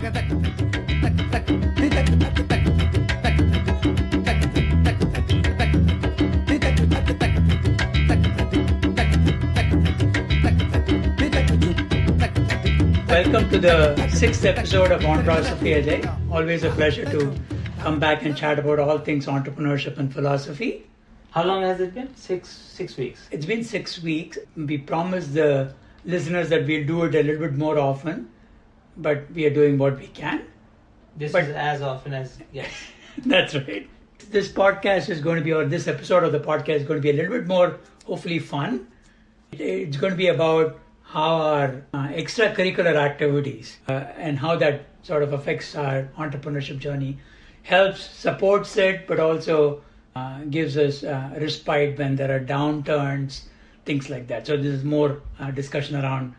Welcome to the sixth episode of Entresophy, Ajay. Always a pleasure to come back and chat about all things entrepreneurship and philosophy. How long has it been? Six weeks. It's been 6 weeks. We promised the listeners that we'll do it a little bit more often, but we are doing what we can. This is as often as, yes. That's right. This podcast is going to be, or this episode of the podcast is going to be a little bit more, hopefully, fun. It's going to be about how our extracurricular activities and how that sort of affects our entrepreneurship journey, helps, supports it, but also gives us respite when there are downturns, things like that. So this is more discussion around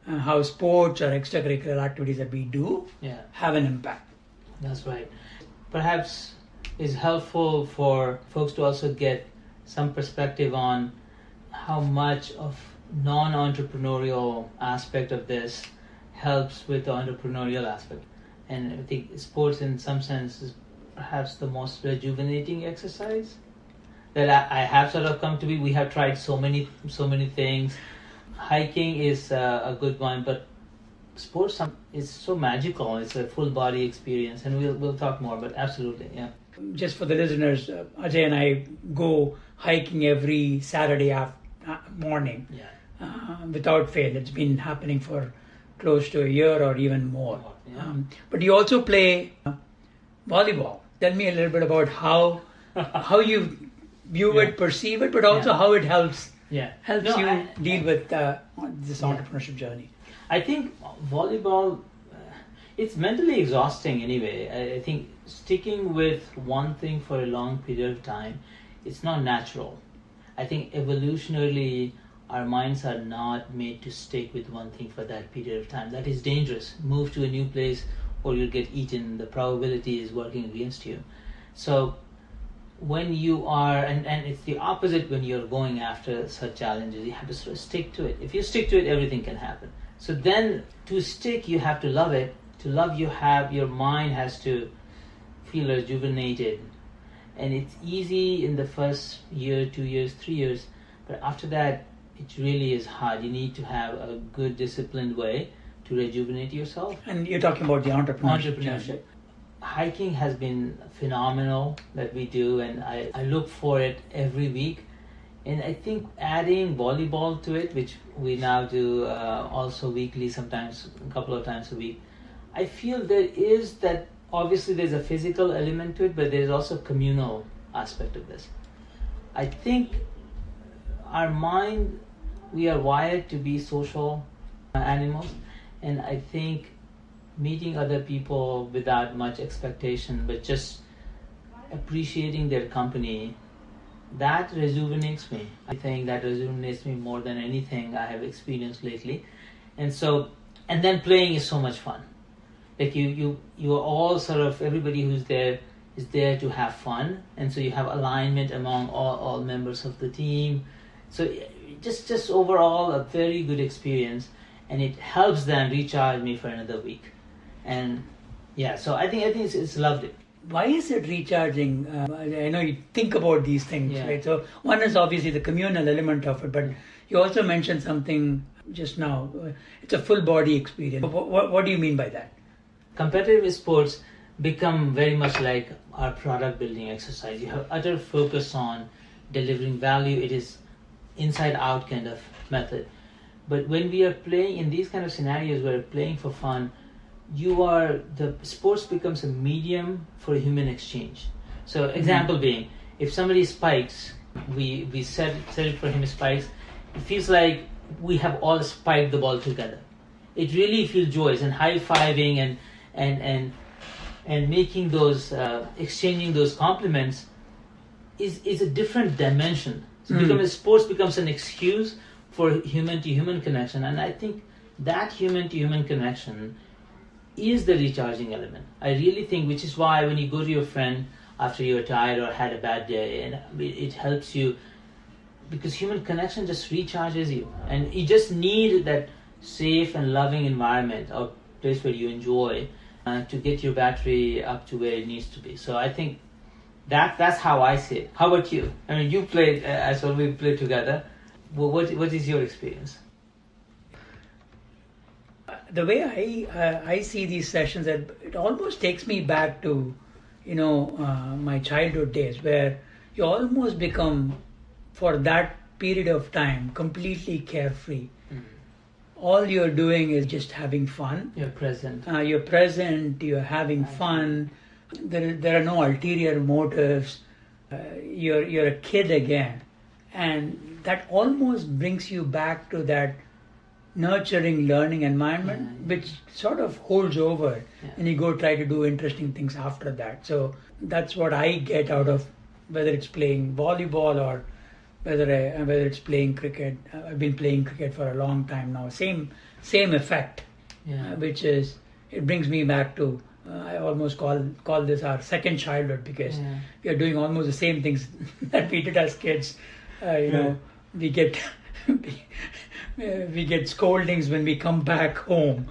how sports or extracurricular activities that we do have an impact. That's right. Perhaps it's helpful for folks to also get some perspective on how much of non-entrepreneurial aspect of this helps with the entrepreneurial aspect. And I think sports in some sense is perhaps the most rejuvenating exercise that I have sort of come to be. We have tried so many things. Hiking is a good one, but sports is so magical. It's a full body experience, and we'll talk more, but absolutely, yeah. Just for the listeners, Ajay and I go hiking every Saturday morning. Yeah. Without fail. It's been happening for close to a year or even more. Yeah. But you also play volleyball. Tell me a little bit about how you view it, perceive it, but also how it helps deal with this entrepreneurship journey. I think volleyball, it's mentally exhausting anyway. I think sticking with one thing for a long period of time, it's not natural. I think evolutionarily, our minds are not made to stick with one thing for that period of time. That is dangerous. Move to a new place or you'll get eaten. The probability is working against you. So when you are, and it's the opposite when you're going after such challenges, you have to sort of stick to it. If you stick to it, everything can happen. So then to stick, you have to love it. To love, your mind has to feel rejuvenated. And it's easy in the first year, 2 years, 3 years, but after that, it really is hard. You need to have a good, disciplined way to rejuvenate yourself. And you're talking about the entrepreneurship. Hiking has been phenomenal that we do, and I look for it every week. And I think adding volleyball to it, which we now do also weekly, sometimes a couple of times a week, I feel there is that, obviously there's a physical element to it, but there's also a communal aspect of this. I think our mind, we are wired to be social animals, and I think meeting other people without much expectation, but just appreciating their company, that rejuvenates me. I think that rejuvenates me more than anything I have experienced lately. And then playing is so much fun. Like you are all sort of, everybody who's there is there to have fun, and so you have alignment among all members of the team. So just overall a very good experience, and it helps them recharge me for another week. And so I think it's loved it. Why is it recharging? I know you think about these things, right? So one is obviously the communal element of it, but you also mentioned something just now. It's a full body experience. What do you mean by that? Competitive sports become very much like our product building exercise. You have utter focus on delivering value. It is inside out kind of method. But when we are playing in these kind of scenarios where we're playing for fun, the sports becomes a medium for human exchange. So example being, if somebody spikes, we set it for him spikes, it feels like we have all spiked the ball together. It really feels joyous, and high-fiving and making those, exchanging those compliments is a different dimension. So sports becomes an excuse for human-to-human connection, and I think that human-to-human connection is the recharging element. I really think, which is why when you go to your friend after you're tired or had a bad day, and it helps you, because human connection just recharges you, and you just need that safe and loving environment or place where you enjoy, to get your battery up to where it needs to be. So I think that's how I see it. How about you? I mean, you played as well. We played together. What is your experience? The way I see these sessions, it almost takes me back to, my childhood days, where you almost become, for that period of time, completely carefree. All you're doing is just having fun. You're present. You're having fun. There are no ulterior motives. You're a kid again, and that almost brings you back to that nurturing learning environment, which sort of holds over, and you go try to do interesting things after that. So that's what I get out of whether it's playing volleyball or whether it's playing cricket. I've been playing cricket for a long time now. Same effect, which is, it brings me back to, I almost call this our second childhood, because we are doing almost the same things that we did as kids. We get we get scoldings when we come back home,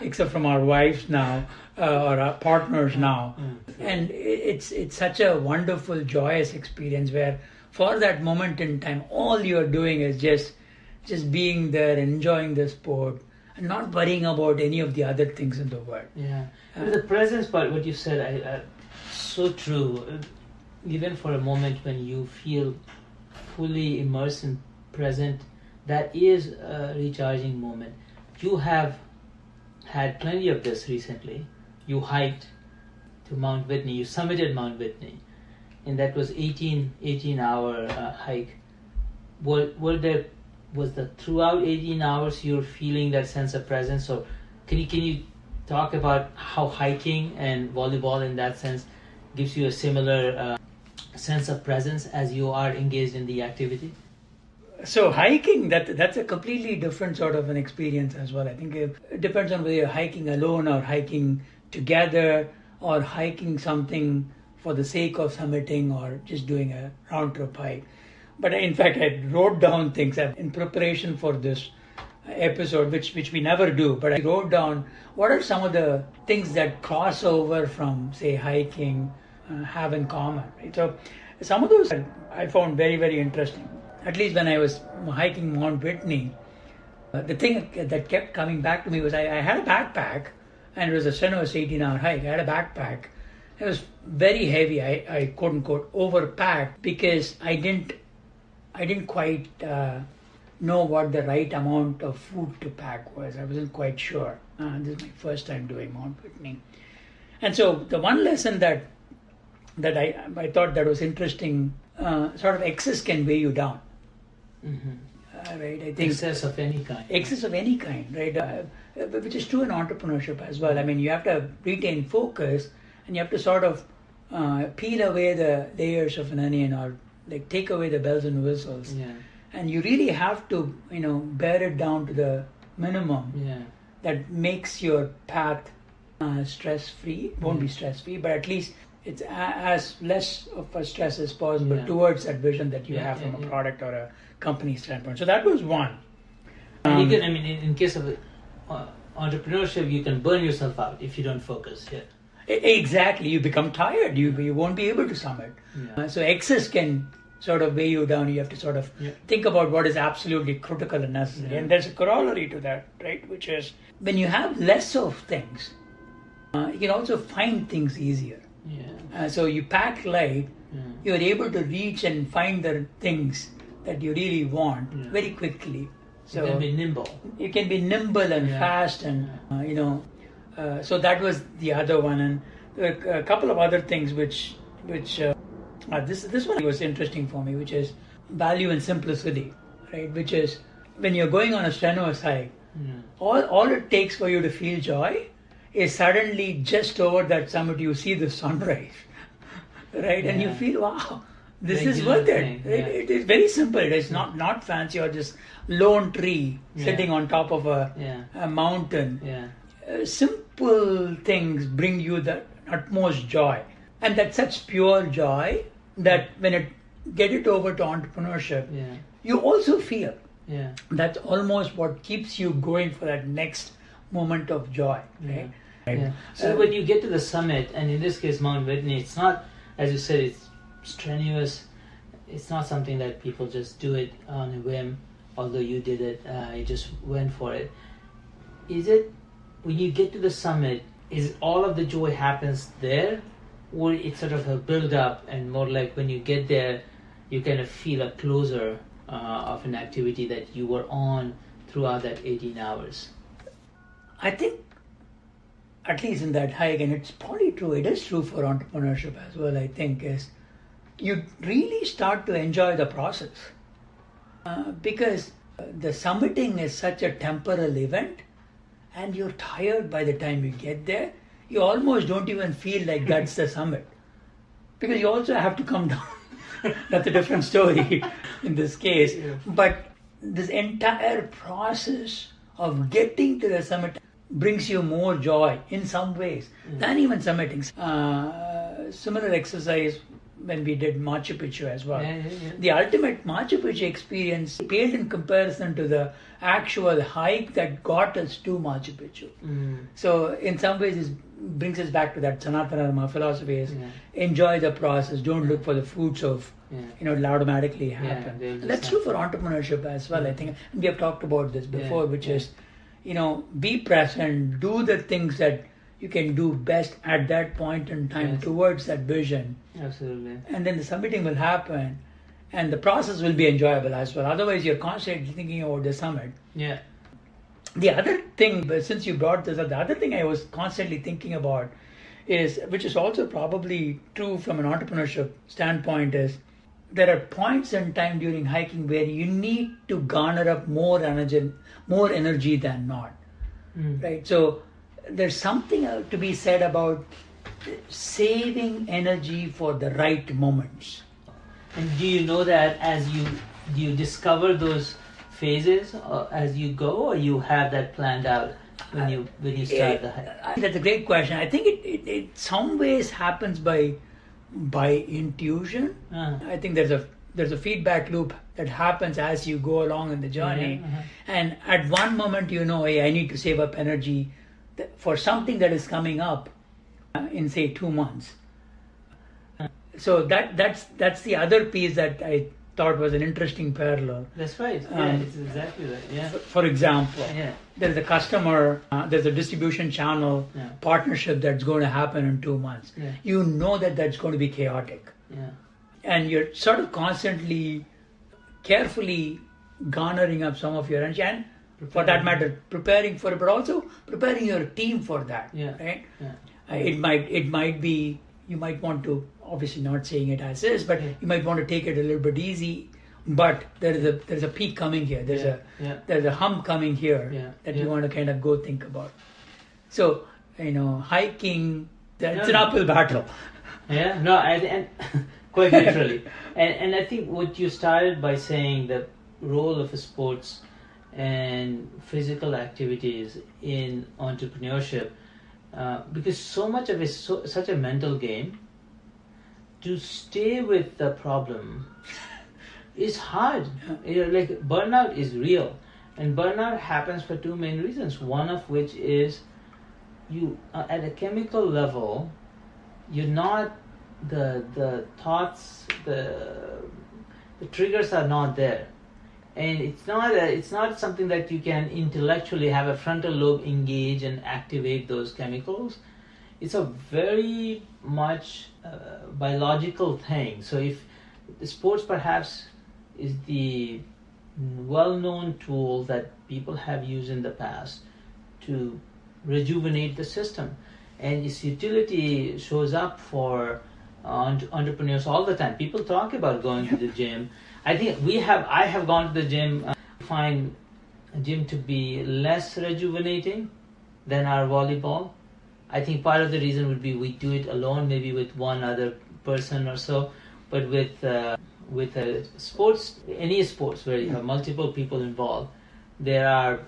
except from our wives now, or our partners now. And it's such a wonderful, joyous experience where for that moment in time, all you're doing is just being there, enjoying the sport, and not worrying about any of the other things in the world. Yeah. The presence part, what you said, so true. Even for a moment when you feel fully immersed and present, that is a recharging moment. You have had plenty of this recently. You hiked to Mount Whitney. You summited Mount Whitney, and that was 18-hour hike. Was the throughout 18 hours you're feeling that sense of presence? So can you talk about how hiking and volleyball in that sense gives you a similar sense of presence as you are engaged in the activity? So hiking, that's a completely different sort of an experience as well. I think it depends on whether you're hiking alone or hiking together, or hiking something for the sake of summiting, or just doing a round trip hike. But in fact, I wrote down things in preparation for this episode, which we never do. But I wrote down what are some of the things that cross over from, say, hiking have in common. Right? So some of those I found very, very interesting. At least when I was hiking Mount Whitney, the thing that kept coming back to me was I had a backpack, and it was a strenuous 18-hour hike. I had a backpack. It was very heavy. I quote unquote overpacked because I didn't quite know what the right amount of food to pack was. I wasn't quite sure. This is my first time doing Mount Whitney. And so the one lesson that I thought that was interesting, sort of excess can weigh you down. Right? I think excess of any kind. Excess of any kind, right? Which is true in entrepreneurship as well. I mean, you have to retain focus, and you have to sort of peel away the layers of an onion, or like take away the bells and whistles. Yeah. And you really have to, bear it down to the minimum that makes your path stress-free. It won't be stress-free, but at least it's as less of a stress as possible towards that vision that you have from a product or a company standpoint. So that was one. And you can, in case of entrepreneurship, you can burn yourself out if you don't focus. Yeah. Exactly. You become tired. You won't be able to summit. So excess can sort of weigh you down. You have to sort of think about what is absolutely critical and necessary. And there's a corollary to that, right? Which is when you have less of things, you can also find things easier. So you pack light, you're able to reach and find the things that you really want very quickly. So you can be nimble. You can be nimble and fast, and so that was the other one. And there were a couple of other things which this one was interesting for me, which is value and simplicity, right? Which is when you're going on a strenuous hike, all it takes for you to feel joy is suddenly just over that summit you see the sunrise, right? And you feel, wow, this is worth it. It is very simple. It is not fancy or just lone tree sitting on top of a mountain. Simple things bring you the utmost joy, and that's such pure joy that when it get it over to entrepreneurship, you also feel that's almost what keeps you going for that next moment of joy, right? Yeah. So when you get to the summit, and in this case Mount Whitney, it's not, as you said, it's strenuous. It's not something that people just do it on a whim, although you did it, you just went for it. Is it, when you get to the summit, is all of the joy happens there, or it's sort of a build up and more like when you get there, you kind of feel a closure of an activity that you were on throughout that 18 hours? I think, at least in that hike, and it's probably true, it is true for entrepreneurship as well, I think, is you really start to enjoy the process. Because the summiting is such a temporal event, and you're tired by the time you get there. You almost don't even feel like that's the summit. Because you also have to come down. That's a different story in this case. Yeah. But this entire process of getting to the summit brings you more joy in some ways than even summiting. Similar exercise when we did Machu Picchu as well. Yeah. The ultimate Machu Picchu experience paled in comparison to the actual hike that got us to Machu Picchu. So in some ways this brings us back to that Sanatana Dharma philosophy is enjoy the process, don't look for the fruits of it'll automatically happen. And that's true for entrepreneurship as well, I think. And we have talked about this before, which is be present, do the things that you can do best at that point in time towards that vision. Absolutely. And then the summiting will happen and the process will be enjoyable as well. Otherwise, you're constantly thinking about the summit. Yeah. The other thing, but since you brought this up, the other thing I was constantly thinking about is, which is also probably true from an entrepreneurship standpoint, is there are points in time during hiking where you need to garner up more energy than not. Right? So there's something to be said about saving energy for the right moments. And do you know that as you discover those phases as you go, or you have that planned out when you start the hike? That's a great question. I think it some ways happens by intuition. I think there's a feedback loop that happens as you go along in the journey. And at one moment, hey, I need to save up energy for something that is coming up in say 2 months. So that's the other piece that I thought was an interesting parallel. That's right. It's exactly that. Yeah. For example, there's a customer, there's a distribution channel partnership that's going to happen in 2 months. You know that's going to be chaotic. And you're sort of constantly, carefully garnering up some of your energy, and for that matter, preparing for it, but also preparing your team for that. Right? It might be, you might want to, obviously not saying it as is, but you might want to take it a little bit easy. But there's a peak coming here. There's a hump coming here that you want to kind of go think about. So hiking, it's an uphill battle. And quite literally. And I think what you started by saying, the role of sports and physical activities in entrepreneurship, because so much of it is such a mental game. To stay with the problem is hard. Like burnout is real, and burnout happens for two main reasons. One of which is you at a chemical level, you're not the thoughts, the triggers are not there, and it's not something that you can intellectually have a frontal lobe engage and activate those chemicals. It's a very much biological thing. So if the sports perhaps is the well-known tool that people have used in the past to rejuvenate the system, and its utility shows up for entrepreneurs all the time. People talk about going to the gym. I think I have gone to the gym. Find a gym to be less rejuvenating than our volleyball. I think part of the reason would be we do it alone, maybe with one other person or so. But with a sports, any sports where you have multiple people involved, there are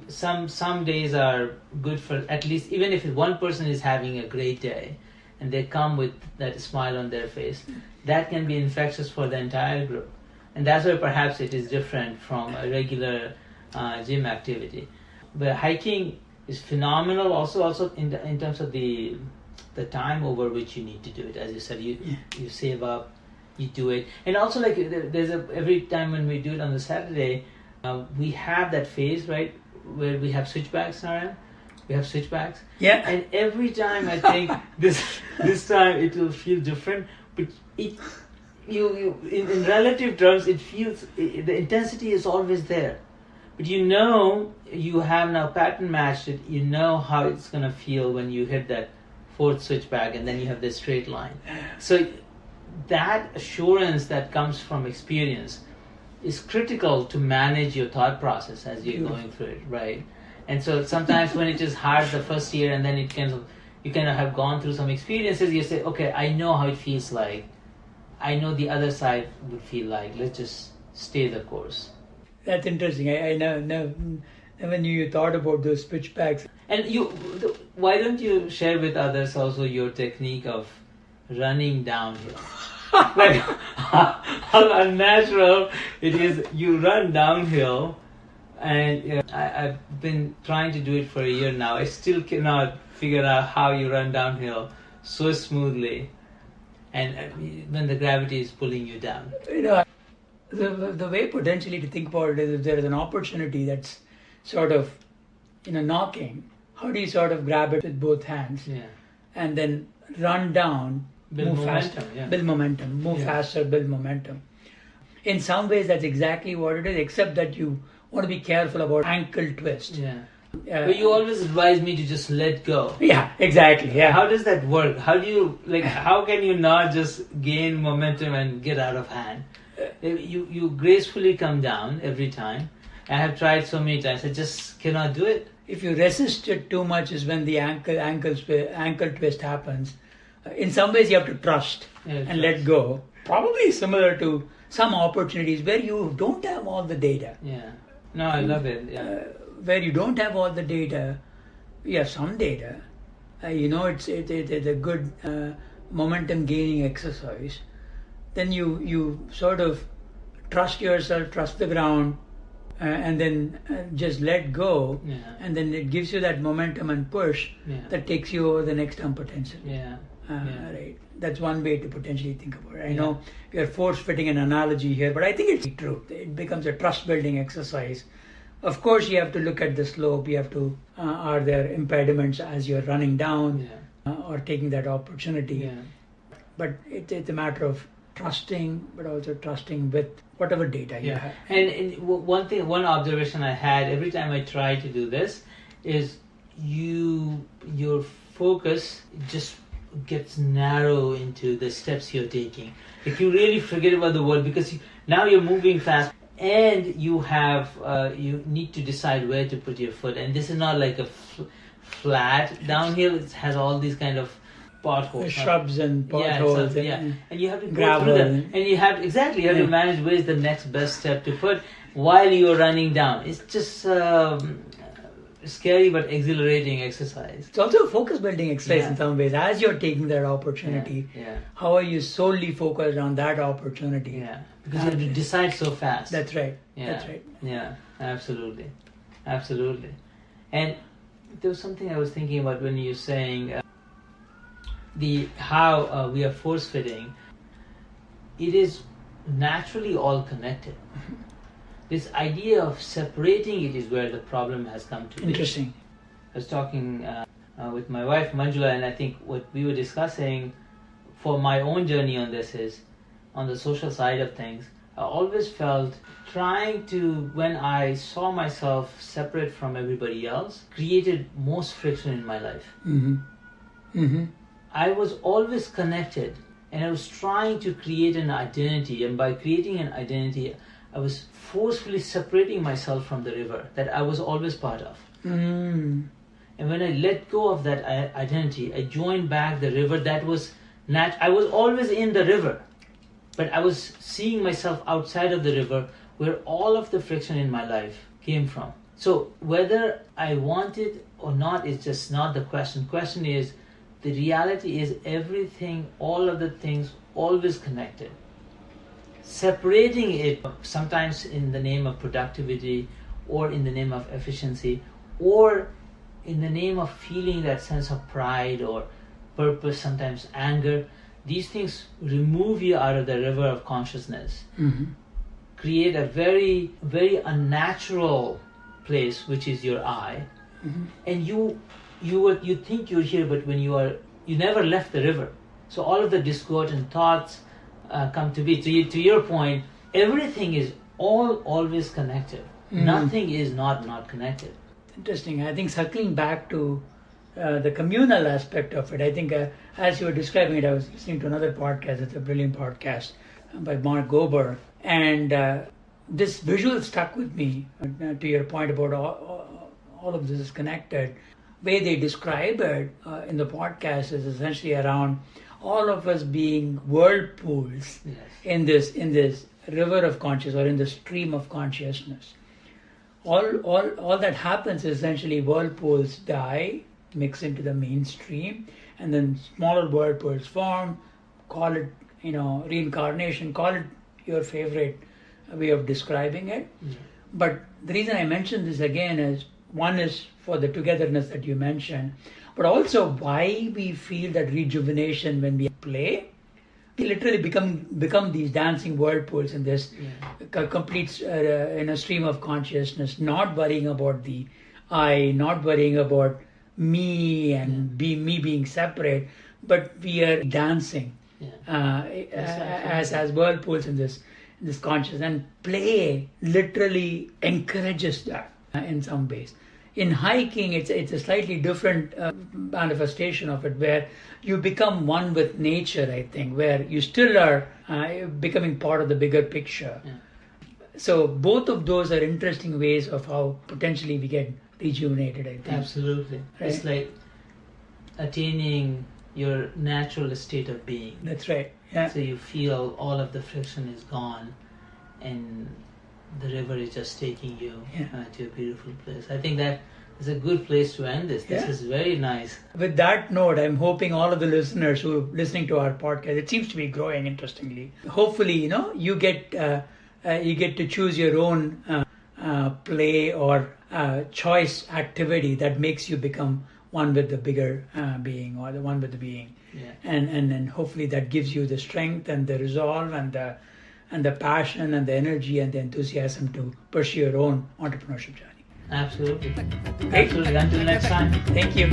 some days are good for, at least even if one person is having a great day and they come with that smile on their face, that can be infectious for the entire group. And that's where perhaps it is different from a regular gym activity. But hiking is phenomenal. Also in terms of the time over which you need to do it. As you said, you save up, you do it, and also like there's every time when we do it on the Saturday, we have that phase, right, where we have switchbacks, Narayan. We have switchbacks. Yeah. And every time I think this time it will feel different, but you in relative terms it feels the intensity is always there. But you have now pattern matched it. You know how it's gonna feel when you hit that fourth switchback, and then you have this straight line. So that assurance that comes from experience is critical to manage your thought process as you're going through it, right? And so sometimes when it is hard the first year, and then you kind of have gone through some experiences, you say, okay, I know how it feels like. I know the other side would feel like. Let's just stay the course. That's interesting. I never knew you thought about those switchbacks. And why don't you share with others also your technique of running downhill? Like how unnatural it is. You run downhill. And I've been trying to do it for a year now. I still cannot figure out how you run downhill so smoothly, and when the gravity is pulling you down. The way potentially to think about it is, if there is an opportunity that's sort of knocking, how do you sort of grab it with both hands, and then run down, move faster, build momentum, move faster, build momentum. In some ways, that's exactly what it is, except that you want to be careful about ankle twist. But you always advise me to just let go. Yeah, exactly. Yeah. How does that work? How do you how can you not just gain momentum and get out of hand? You gracefully come down every time. I have tried so many times. I just cannot do it. If you resist it too much is when the ankle twist happens. In some ways, you have to trust and let go. Probably similar to some opportunities where you don't have all the data. Yeah. No, I love it. Yeah. Where you don't have all the data, you have some data. It's a good momentum gaining exercise. Then you sort of trust yourself, trust the ground, and then just let go. And then it gives you that momentum and push that takes you over the next term potential. Right. That's one way to potentially think about it. I know we are force fitting an analogy here, but I think it's true. It becomes a trust building exercise. Of course, you have to look at the slope. You have to, are there impediments as you're running down or taking that opportunity? But it's a matter of trusting, but also trusting with whatever data you have. And one observation I had every time I try to do this is your focus just gets narrow into the steps you're taking. If you really forget about the world, because now you're moving fast, and you have you need to decide where to put your foot, and this is not like a flat downhill. It has all these kind of potholes, shrubs and potholes, and you have to gravel, go through them, and you have to manage where is the next best step to put while you're running down. It's just scary but exhilarating exercise. It's also a focus building exercise in some ways. As you're taking that opportunity, how are you solely focused on that opportunity? Because you have to decide so fast. That's right. That's right. Yeah, absolutely. And there was something I was thinking about when you're saying how we are force fitting. It is naturally all connected. This idea of separating it is where the problem has come to. Interesting. I was talking with my wife Manjula, and I think what we were discussing for my own journey on this is, on the social side of things, I always felt when I saw myself separate from everybody else, created most friction in my life. I was always connected, and I was trying to create an identity, and by creating an identity, I was forcefully separating myself from the river that I was always part of. And when I let go of that identity, I joined back the river that was I was always in the river, but I was seeing myself outside of the river where all of the friction in my life came from. So whether I want it or not is just not the question. Question is, the reality is everything, all of the things, always connected. Separating it, sometimes in the name of productivity or in the name of efficiency or in the name of feeling that sense of pride or purpose, sometimes anger, these things remove you out of the river of consciousness, create a very, very unnatural place, which is your I, and you think you're here, but when you never left the river. So all of the discordant thoughts come to be. To your point, everything is always connected. Nothing is not connected. Interesting. I think circling back to the communal aspect of it, I think as you were describing it, I was listening to another podcast. It's a brilliant podcast by Mark Gober. And this visual stuck with me, to your point about all of this is connected. Way they describe it in the podcast is essentially around all of us being whirlpools in this river of consciousness, or in the stream of consciousness. All that happens is essentially whirlpools die, mix into the mainstream, and then smaller whirlpools form. Call it, reincarnation. Call it your favorite way of describing it. But the reason I mention this again is, one is for the togetherness that you mentioned, but also why we feel that rejuvenation when we play. We literally become these dancing whirlpools in this complete in a stream of consciousness, not worrying about the I, not worrying about me and me being separate, but we are dancing as whirlpools in this consciousness. And play literally encourages that in some ways. In hiking, it's a slightly different manifestation of it, where you become one with nature, I think, where you still are becoming part of the bigger picture. So both of those are interesting ways of how potentially we get rejuvenated, I think. Absolutely. Right? It's like attaining your natural state of being. That's right. Yeah. So you feel all of the friction is gone, and the river is just taking you to a beautiful place. I think that is a good place to end this. This is very nice. With that note, I'm hoping all of the listeners who are listening to our podcast, it seems to be growing interestingly. Hopefully, you get to choose your own play or choice activity that makes you become one with the bigger being, or the one with the being. And hopefully that gives you the strength and the resolve and the passion and the energy and the enthusiasm to pursue your own entrepreneurship journey. Absolutely. Absolutely. Until next time. Thank you.